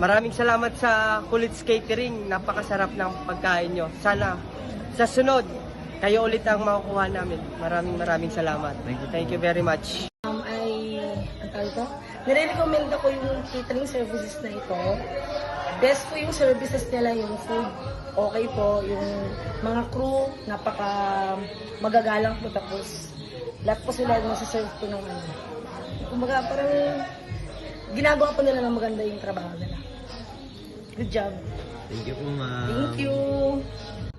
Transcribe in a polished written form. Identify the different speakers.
Speaker 1: Maraming salamat sa Kulits Catering. Napakasarap ng pagkain nyo. Sana sa sunod, kayo ulit ang makukuha namin. Maraming salamat. Thank you very much.
Speaker 2: Ang tawag ko, nire-recommend ako yung catering services na ito. Best po yung services nila, yung food, okay po. Yung mga crew, napaka magagalang po, tapos lahat po sila nasa-serve po ng ano. Kumbaga parang ginagawa po nila ng maganda yung trabaho nila. Good job.
Speaker 3: Thank you po, ma'am.
Speaker 2: Thank you.